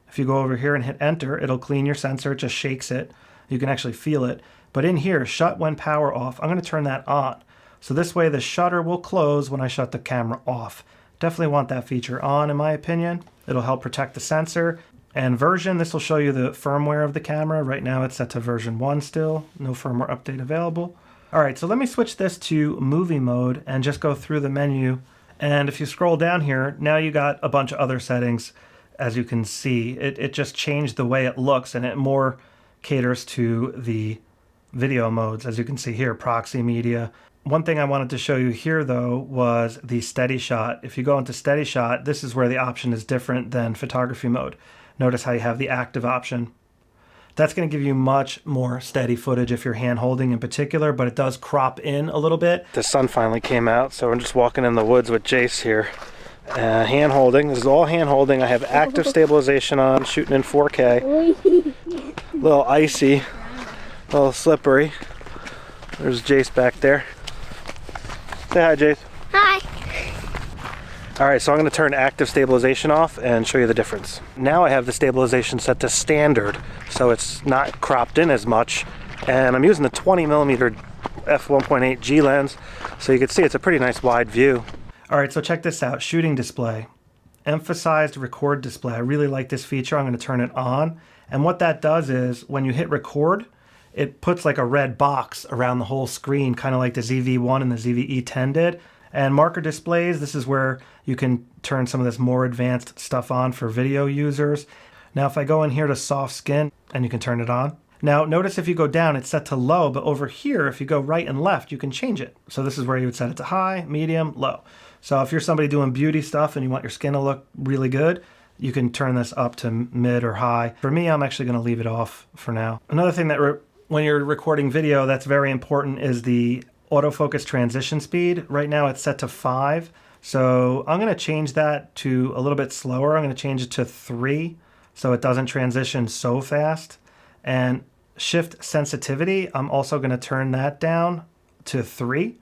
If you go over here and hit enter, it'll clean your sensor. It just shakes it. You can actually feel it. But in here, shut when power off, I'm going to turn that on. So this way the shutter will close when I shut the camera off. Definitely want that feature on, in my opinion. It'll help protect the sensor. And version, this will show you the firmware of the camera. Right now it's set to version 1 still. No firmware update available. All right, so let me switch this to movie mode and just go through the menu. And if you scroll down here, now you got a bunch of other settings. As you can see, it just changed the way it looks and it more caters to the video modes. As you can see here, proxy media. One thing I wanted to show you here though was the steady shot. If you go into steady shot, this is where the option is different than photography mode. Notice how you have the active option. That's going to give you much more steady footage if you're hand holding in particular, but it does crop in a little bit. The sun finally came out, so I'm just walking in the woods with Jace here. Hand holding, this is all hand holding. I have active stabilization on, shooting in 4K. A little icy, a little slippery. There's Jace back there. Say hi, Jace. Hi. All right, so I'm going to turn active stabilization off and show you the difference. Now I have the stabilization set to standard, so it's not cropped in as much. And I'm using the 20mm f1.8 G lens, so you can see it's a pretty nice wide view. All right, so check this out, shooting display. Emphasized record display. I really like this feature. I'm going to turn it on. And what that does is when you hit record, it puts like a red box around the whole screen, kind of like the ZV-1 and the ZV-E10 did. And marker displays, this is where you can turn some of this more advanced stuff on for video users. Now if I go in here to soft skin, and you can turn it on. Now notice if you go down, it's set to low, but over here, if you go right and left, you can change it. So this is where you would set it to high, medium, low. So if you're somebody doing beauty stuff and you want your skin to look really good, you can turn this up to mid or high. For me, I'm actually going to leave it off for now. Another thing that when you're recording video that's very important is the autofocus transition speed. Right now it's set to 5. So I'm going to change that to a little bit slower. I'm going to change it to 3 so it doesn't transition so fast. And shift sensitivity, I'm also going to turn that down to 3.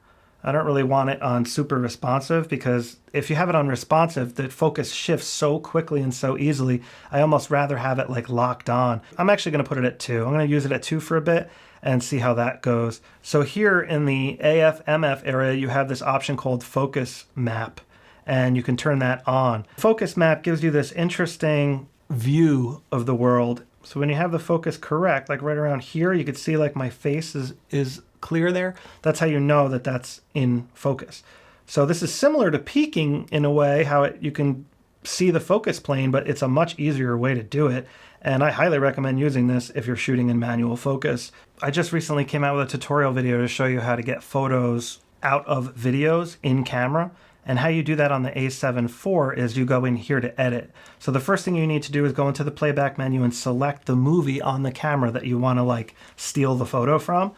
I don't really want it on super responsive because if you have it on responsive, the focus shifts so quickly and so easily. I almost rather have it like locked on. I'm actually going to put it at 2. I'm going to use it at 2 for a bit and see how that goes. So here in the AF/MF area, you have this option called Focus Map, and you can turn that on. Focus Map gives you this interesting view of the world. So when you have the focus correct, like right around here, you can see like my face is clear there. That's how you know that that's in focus. So this is similar to peaking in a way, how you can see the focus plane, but it's a much easier way to do it. And I highly recommend using this if you're shooting in manual focus. I just recently came out with a tutorial video to show you how to get photos out of videos in camera. And how you do that on the A7 IV is you go in here to edit. So the first thing you need to do is go into the playback menu and select the movie on the camera that you want to like steal the photo from.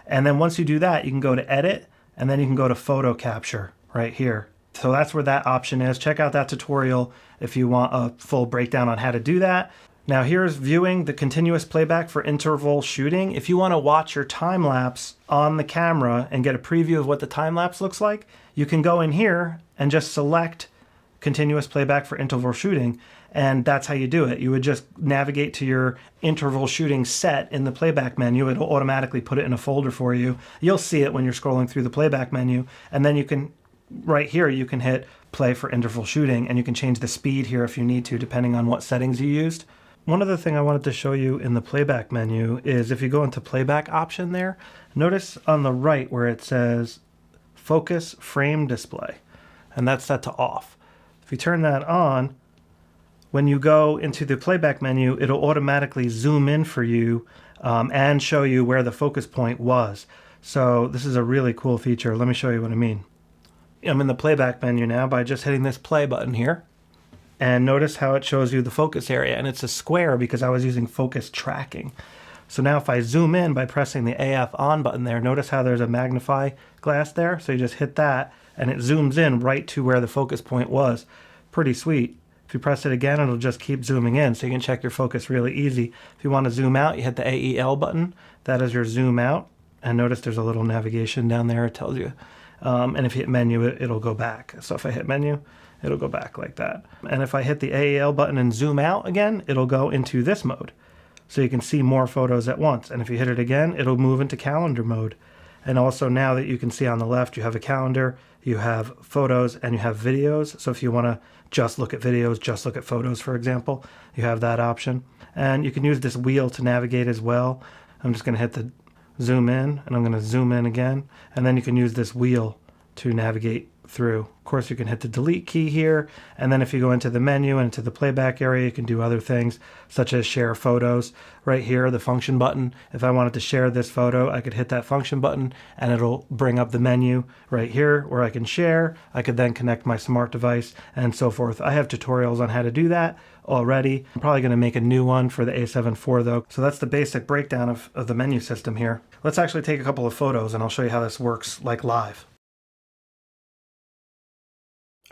And then once you do that, you can go to edit and then you can go to photo capture right here. So that's where that option is. Check out that tutorial if you want a full breakdown on how to do that. Now here's viewing the continuous playback for interval shooting. If you want to watch your time lapse on the camera and get a preview of what the time lapse looks like, you can go in here and just select continuous playback for interval shooting, and that's how you do it. You would just navigate to your interval shooting set in the playback menu. It'll automatically put it in a folder for you. You'll see it when you're scrolling through the playback menu, and then you can, right here, you can hit play for interval shooting, and you can change the speed here if you need to, depending on what settings you used. One other thing I wanted to show you in the playback menu is if you go into playback option there, notice on the right where it says focus frame display, and that's set to off. If you turn that on, when you go into the playback menu, it'll automatically zoom in for you and show you where the focus point was. So this is a really cool feature. Let me show you what I mean. I'm in the playback menu now by just hitting this play button here. And notice how it shows you the focus area, and it's a square because I was using focus tracking. So now if I zoom in by pressing the AF on button there, notice how there's a magnify glass there? So you just hit that and it zooms in right to where the focus point was. Pretty sweet. If you press it again, it'll just keep zooming in, so you can check your focus really easy. If you want to zoom out, you hit the AEL button. That is your zoom out. And notice there's a little navigation down there. It tells you. And if you hit menu, it'll go back. So if I hit menu, it'll go back like that. And if I hit the AEL button and zoom out again, it'll go into this mode. So you can see more photos at once. And if you hit it again, it'll move into calendar mode. And also now that you can see on the left, you have a calendar, you have photos, and you have videos. So if you want to just look at videos, just look at photos, for example, you have that option. And you can use this wheel to navigate as well. I'm just going to hit the zoom in, and I'm going to zoom in again. And then you can use this wheel to navigate through. Of course, you can hit the delete key here, and then if you go into the menu and into the playback area, you can do other things such as share photos. Right here, the function button. If I wanted to share this photo, I could hit that function button and it'll bring up the menu right here where I can share. I could then connect my smart device and so forth. I have tutorials on how to do that already. I'm probably going to make a new one for the A7 IV though. So that's the basic breakdown of the menu system here. Let's actually take a couple of photos and I'll show you how this works like live.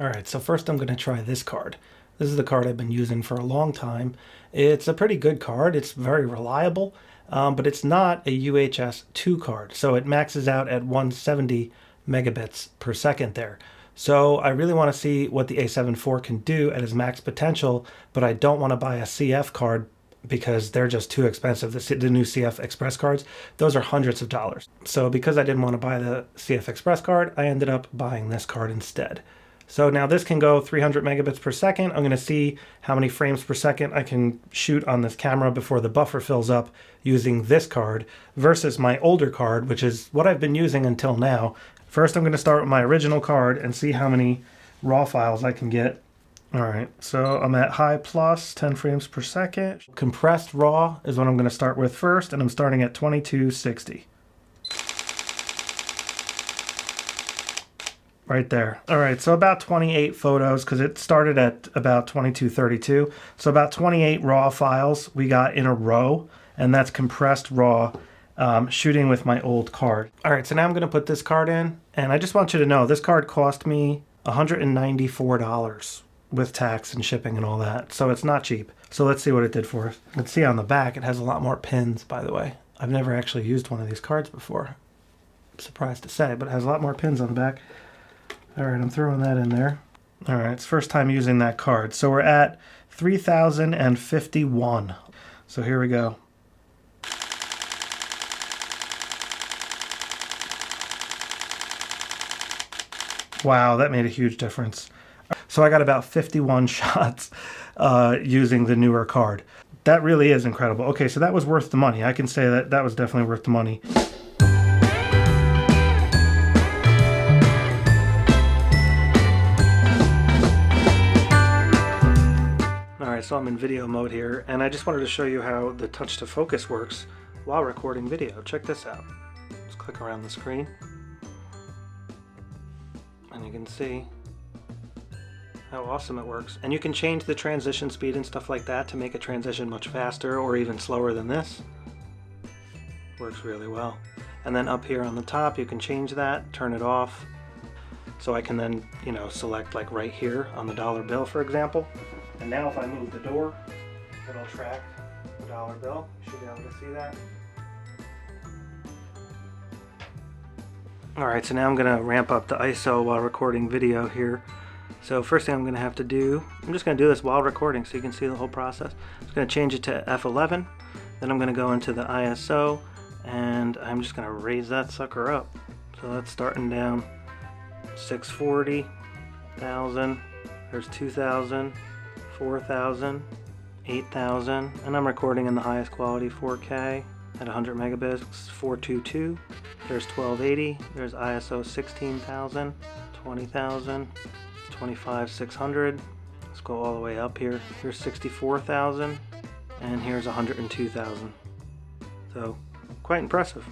Alright, so first I'm going to try this card. This is the card I've been using for a long time. It's a pretty good card. It's very reliable, but it's not a UHS 2 card. So it maxes out at 170 megabits per second there. So I really want to see what the A7 IV can do at its max potential, but I don't want to buy a CF card because they're just too expensive. The new CF Express cards, those are hundreds of dollars. So because I didn't want to buy the CF Express card, I ended up buying this card instead. So now this can go 300 megabits per second. I'm going to see how many frames per second I can shoot on this camera before the buffer fills up using this card versus my older card, which is what I've been using until now. First, I'm going to start with my original card and see how many RAW files I can get. All right, so I'm at high plus 10 frames per second. Compressed RAW is what I'm going to start with first, and I'm starting at 2260. Right there. All right, so about 28 photos because it started at about 2232. So about 28 RAW files we got in a row, and that's compressed RAW shooting with my old card. All right, so now I'm going to put this card in, and I just want you to know this card cost me $194 with tax and shipping and all that, so it's not cheap. So let's see what it did for us. Let's see on the back, it has a lot more pins, by the way. I've never actually used one of these cards before. I'm surprised to say, but it has a lot more pins on the back. All right, I'm throwing that in there. All right, it's first time using that card. So we're at 3051. So here we go. Wow, that made a huge difference. So I got about 51 shots using the newer card. That really is incredible. Okay, so that was worth the money. I can say that that was definitely worth the money. So I'm in video mode here, and I just wanted to show you how the touch to focus works while recording video. Check this out. Just click around the screen, and you can see how awesome it works. And you can change the transition speed and stuff like that to make a transition much faster or even slower than this. Works really well. And then up here on the top, you can change that, turn it off. So I can then, select like right here on the dollar bill, for example. And now if I move the door, it'll track the dollar bill. You should be able to see that. Alright, so now I'm going to ramp up the ISO while recording video here. So first thing I'm going to have to do, I'm just going to do this while recording so you can see the whole process. I'm just going to change it to F11, then I'm going to go into the ISO, and I'm just going to raise that sucker up. So that's starting down 640, 1000, there's 2000, 4000, 8000, and I'm recording in the highest quality 4K at 100 megabits, 422. There's 1280, there's ISO 16,000, 20,000, 25,600. Let's go all the way up here. Here's 64,000, and here's 102,000. So quite impressive.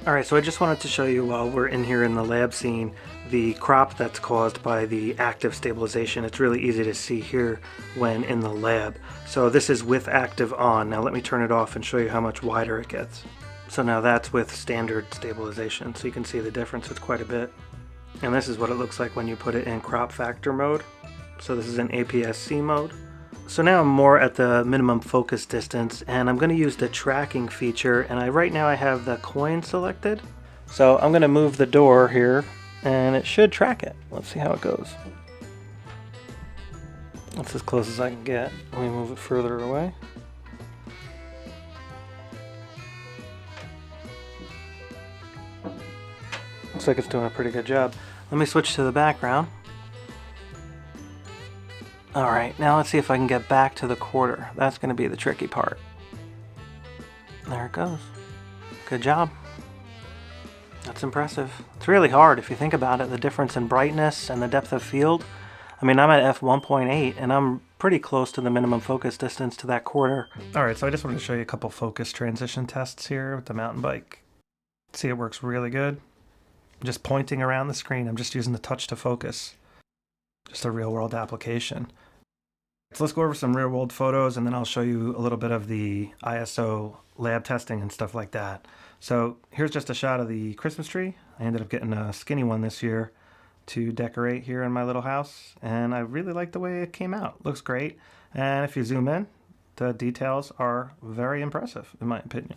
Alright, so I just wanted to show you while we're in here in the lab scene the crop that's caused by the active stabilization. It's really easy to see here when in the lab. So this is with active on. Now let me turn it off and show you how much wider it gets. So now that's with standard stabilization, so you can see the difference. It's quite a bit. And this is what it looks like when you put it in crop factor mode. So this is in APS-C mode. So now I'm more at the minimum focus distance, and I'm going to use the tracking feature, and right now I have the coin selected. So I'm going to move the door here, and it should track it. Let's see how it goes. That's as close as I can get. Let me move it further away. Looks like it's doing a pretty good job. Let me switch to the background. Alright, now let's see if I can get back to the quarter. That's going to be the tricky part. There it goes. Good job. That's impressive. It's really hard if you think about it, the difference in brightness and the depth of field. I mean, I'm at f1.8 and I'm pretty close to the minimum focus distance to that quarter. Alright, so I just wanted to show you a couple focus transition tests here with the mountain bike. See, it works really good. Just pointing around the screen, I'm just using the touch to focus. Just a real world application. So let's go over some real world photos, and then I'll show you a little bit of the ISO lab testing and stuff like that. So here's just a shot of the Christmas tree. I ended up getting a skinny one this year to decorate here in my little house, and I really like the way it came out. Looks great, and if you zoom in, the details are very impressive in my opinion.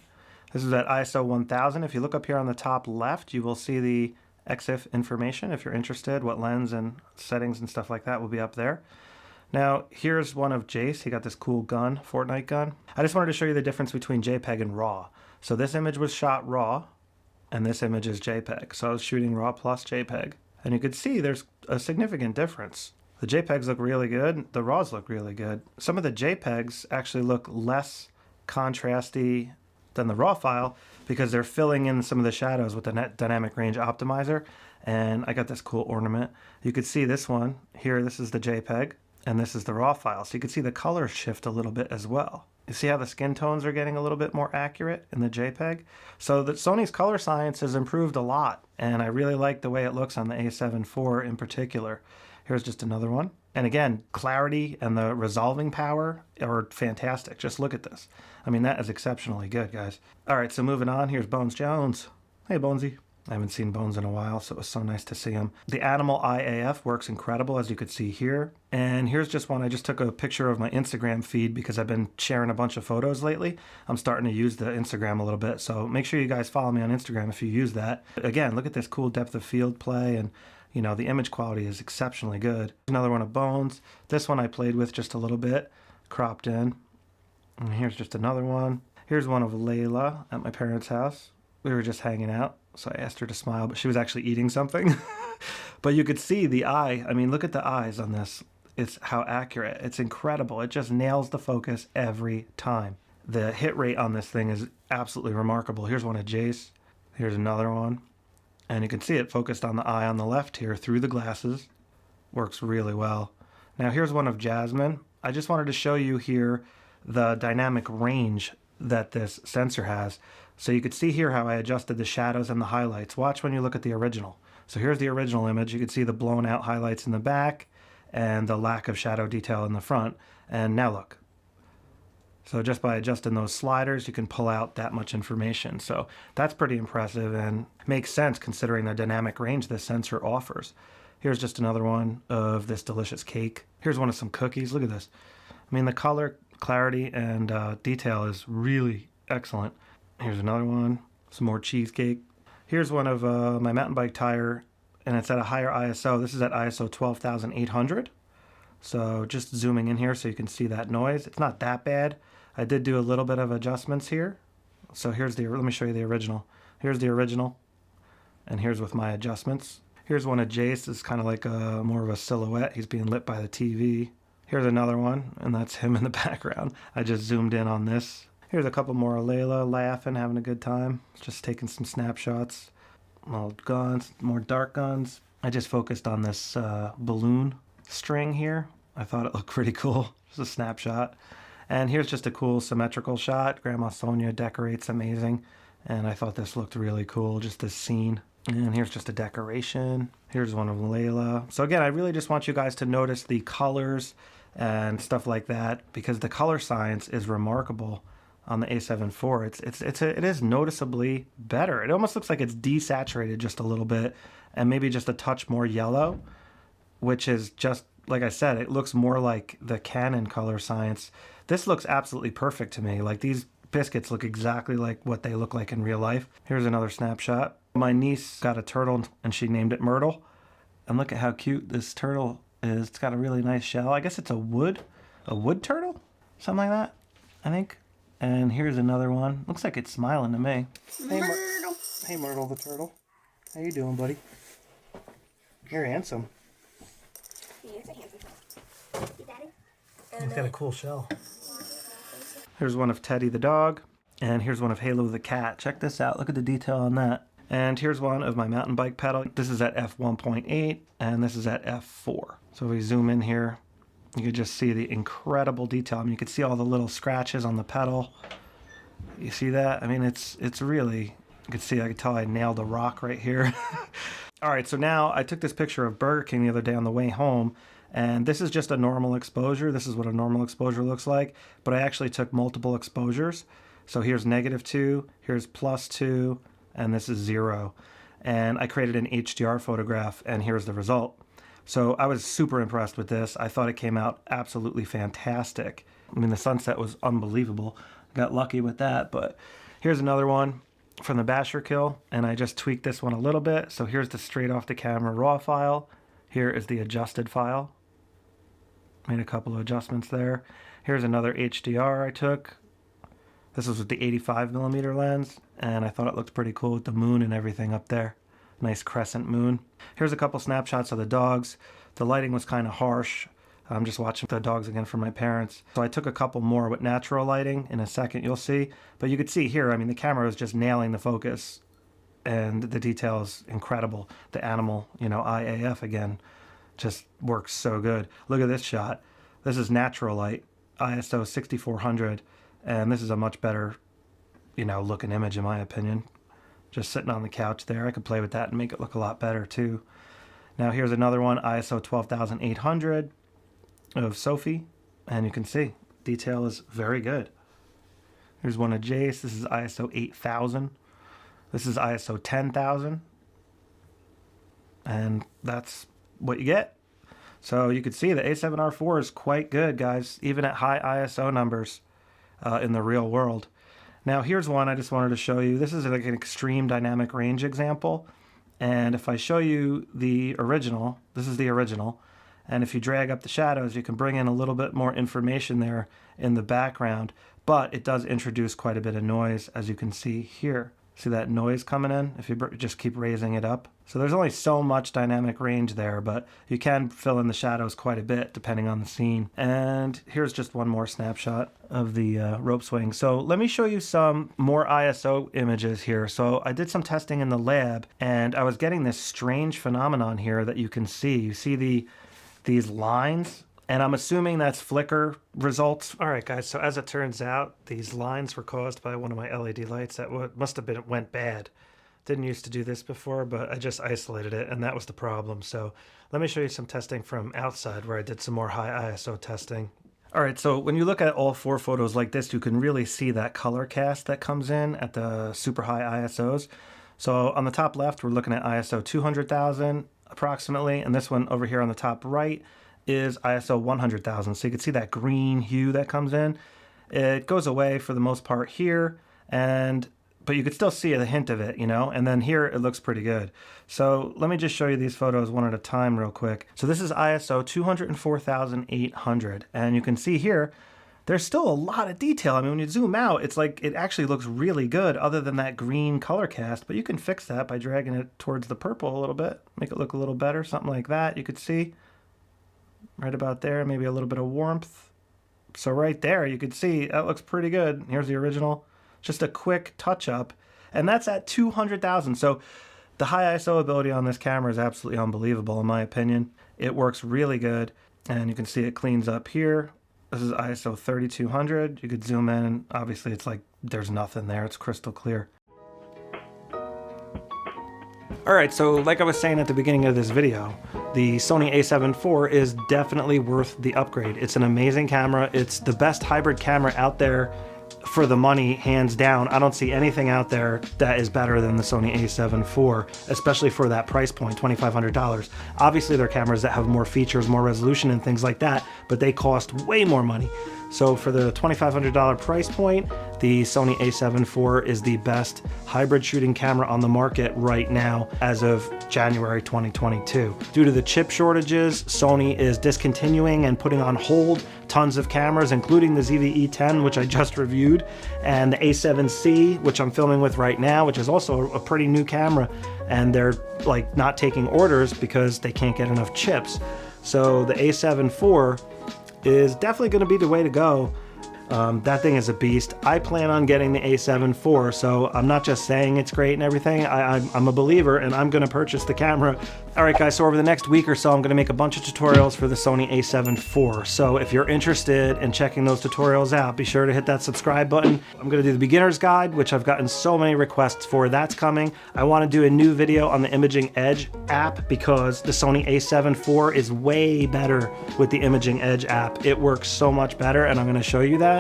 This is at ISO 1000. If you look up here on the top left, you will see the EXIF information. If you're interested, what lens and settings and stuff like that will be up there. Now, here's one of Jace. He got this cool gun, Fortnite gun. I just wanted to show you the difference between JPEG and RAW. So this image was shot RAW, and this image is JPEG. So I was shooting RAW plus JPEG. And you could see there's a significant difference. The JPEGs look really good. The RAWs look really good. Some of the JPEGs actually look less contrasty than the RAW file because they're filling in some of the shadows with the dynamic range optimizer. And I got this cool ornament. You could see this one here. This is the JPEG. And this is the RAW file. So you can see the colors shift a little bit as well. You see how the skin tones are getting a little bit more accurate in the JPEG? So the Sony's color science has improved a lot, and I really like the way it looks on the A7 IV in particular. Here's just another one. And again, clarity and the resolving power are fantastic. Just look at this. I mean, that is exceptionally good, guys. All right, so moving on, here's Bones Jones. Hey, Bonesy. I haven't seen Bones in a while, so it was so nice to see him. The Animal Eye AF works incredible, as you could see here. And here's just one. I just took a picture of my Instagram feed because I've been sharing a bunch of photos lately. I'm starting to use the Instagram a little bit, so make sure you guys follow me on Instagram if you use that. Again, look at this cool depth of field play, and you know, the image quality is exceptionally good. Another one of Bones. This one I played with just a little bit, cropped in. And here's just another one. Here's one of Layla at my parents' house. We were just hanging out. So I asked her to smile, but she was actually eating something. But you could see the eye. I mean, look at the eyes on this. It's how accurate. It's incredible. It just nails the focus every time. The hit rate on this thing is absolutely remarkable. Here's one of Jace. Here's another one. And you can see it focused on the eye on the left here through the glasses. Works really well. Now here's one of Jasmine. I just wanted to show you here the dynamic range that this sensor has. So you could see here how I adjusted the shadows and the highlights. Watch when you look at the original. So here's the original image. You can see the blown out highlights in the back and the lack of shadow detail in the front. And now look. So just by adjusting those sliders, you can pull out that much information. So that's pretty impressive and makes sense considering the dynamic range this sensor offers. Here's just another one of this delicious cake. Here's one of some cookies. Look at this. I mean, the color, clarity, and detail is really excellent. Here's another one, some more cheesecake. Here's one of my mountain bike tire and it's at a higher ISO. This is at ISO 12,800. So just zooming in here so you can see that noise. It's not that bad. I did do a little bit of adjustments here. So here's the, let me show you the original. Here's the original, and here's with my adjustments. Here's one of Jace. It's kind of like a more of a silhouette. He's being lit by the TV. Here's another one, and that's him in the background. I just zoomed in on this. Here's a couple more of Layla laughing, having a good time. Just taking some snapshots. More guns, more dark guns. I just focused on this balloon string here. I thought it looked pretty cool. Just a snapshot. And here's just a cool symmetrical shot. Grandma Sonia decorates amazing. And I thought this looked really cool, just this scene. And here's just a decoration. Here's one of Layla. So again, I really just want you guys to notice the colors and stuff like that, because the color science is remarkable on the A7 IV. It is noticeably better. It almost looks like it's desaturated just a little bit and maybe just a touch more yellow, which is just, like I said, it looks more like the Canon color science. This looks absolutely perfect to me. Like, these biscuits look exactly like what they look like in real life. Here's another snapshot. My niece got a turtle and she named it Myrtle. And look at how cute this turtle is. It's got a really nice shell. I guess it's a wood turtle? Something like that, I think. And here's another one. Looks like it's smiling to me. Myrtle. Hey, Myrtle the turtle. How you doing, buddy? You're handsome. He is a handsome turtle. Hey, Daddy. He's got a cool shell. Here's one of Teddy the dog. And here's one of Halo the cat. Check this out. Look at the detail on that. And here's one of my mountain bike pedal. This is at f1.8 and this is at f4. So if we zoom in here, you can just see the incredible detail. I mean, you can see all the little scratches on the pedal. You see that? I mean, it's really, you can see, I can tell I nailed a rock right here. All right, so now I took this picture of Burger King the other day on the way home, and this is just a normal exposure. This is what a normal exposure looks like, but I actually took multiple exposures. So here's -2, here's +2, and this is 0. And I created an HDR photograph, and here's the result. So I was super impressed with this. I thought it came out absolutely fantastic. I mean, the sunset was unbelievable. Got lucky with that, but here's another one from the Basher kill, and I just tweaked this one a little bit. So here's the straight off the camera raw file. Here is the adjusted file. Made a couple of adjustments there. Here's another HDR I took. This was with the 85mm lens, and I thought it looked pretty cool with the moon and everything up there. Nice crescent moon. Here's a couple snapshots of the dogs. The lighting was kind of harsh. I'm just watching the dogs again from my parents. So I took a couple more with natural lighting. In a second you'll see. But you could see here, I mean, the camera is just nailing the focus. And the detail is incredible. The animal, you know, IAF again, just works so good. Look at this shot. This is natural light, ISO 6400. And this is a much better, you know, looking image in my opinion. Just sitting on the couch there. I could play with that and make it look a lot better too. Now here's another one, ISO 12,800 of Sophie. And you can see, detail is very good. Here's one of Jace. This is ISO 8000. This is ISO 10,000. And that's what you get. So you can see the A7R4 is quite good, guys, even at high ISO numbers in the real world. Now here's one I just wanted to show you. This is like an extreme dynamic range example. And if I show you the original, this is the original. And if you drag up the shadows, you can bring in a little bit more information there in the background. But it does introduce quite a bit of noise, as you can see here. See that noise coming in if you just keep raising it up? So there's only so much dynamic range there, but you can fill in the shadows quite a bit depending on the scene. And here's just one more snapshot of the rope swing. So let me show you some more ISO images here. So I did some testing in the lab, and I was getting this strange phenomenon here that you can see. You see these lines? And I'm assuming that's flicker results. All right, guys, so as it turns out, these lines were caused by one of my LED lights that must have been went bad. Didn't used to do this before, but I just isolated it, and that was the problem. So let me show you some testing from outside where I did some more high ISO testing. All right, so when you look at all four photos like this, you can really see that color cast that comes in at the super high ISOs. So on the top left, we're looking at ISO 200,000 approximately, and this one over here on the top right is ISO 100,000. So you can see that green hue that comes in. It goes away for the most part here, and but you could still see the hint of it, you know? And then here it looks pretty good. So let me just show you these photos one at a time real quick. So this is ISO 204,800, and you can see here, there's still a lot of detail. I mean, when you zoom out, it's like it actually looks really good other than that green color cast, but you can fix that by dragging it towards the purple a little bit, make it look a little better, something like that. You could see right about there, maybe a little bit of warmth. So right there, you could see that looks pretty good. Here's the original. Just a quick touch up, and that's at 200,000. So the high ISO ability on this camera is absolutely unbelievable in my opinion. It works really good, and you can see it cleans up here. This is ISO 3200. You could zoom in. Obviously, it's like there's nothing there. It's crystal clear. All right, so like I was saying at the beginning of this video, the Sony a7 IV is definitely worth the upgrade. It's an amazing camera. It's the best hybrid camera out there for the money, hands down. I don't see anything out there that is better than the Sony a7 IV, especially for that price point, $2,500. Obviously, there are cameras that have more features, more resolution and things like that, but they cost way more money. So for the $2,500 price point, the Sony a7 IV is the best hybrid shooting camera on the market right now as of January 2022. Due to the chip shortages, Sony is discontinuing and putting on hold tons of cameras, including the ZV-E10, which I just reviewed, and the a7C, which I'm filming with right now, which is also a pretty new camera, and they're like not taking orders because they can't get enough chips. So the a7 IV is definitely going to be the way to go. That thing is a beast. I plan on getting the a7 IV, so I'm not just saying it's great and everything. I'm a believer, and I'm going to purchase the camera. All right, guys, so over the next week or so, I'm going to make a bunch of tutorials for the Sony a7 IV. So if you're interested in checking those tutorials out, be sure to hit that subscribe button. I'm going to do the beginner's guide, which I've gotten so many requests for. That's coming. I want to do a new video on the Imaging Edge app because the Sony a7 IV is way better with the Imaging Edge app. It works so much better, and I'm going to show you that.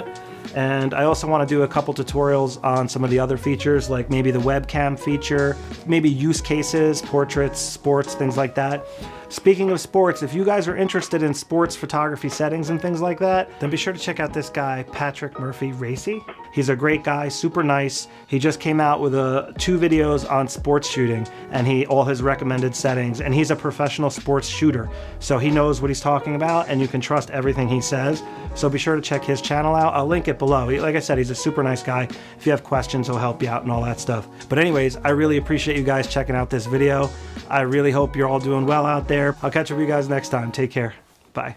And I also want to do a couple tutorials on some of the other features, like maybe the webcam feature, maybe use cases, portraits, sports, things like that. Speaking of sports, if you guys are interested in sports photography settings and things like that, then be sure to check out this guy, Patrick Murphy Racy. He's a great guy, super nice. He just came out with 2 videos on sports shooting and all his recommended settings, and he's a professional sports shooter. So he knows what he's talking about, and you can trust everything he says. So be sure to check his channel out. I'll link it below. Like I said, he's a super nice guy. If you have questions, he'll help you out and all that stuff. But anyways, I really appreciate you guys checking out this video. I really hope you're all doing well out there. I'll catch up with you guys next time. Take care. Bye.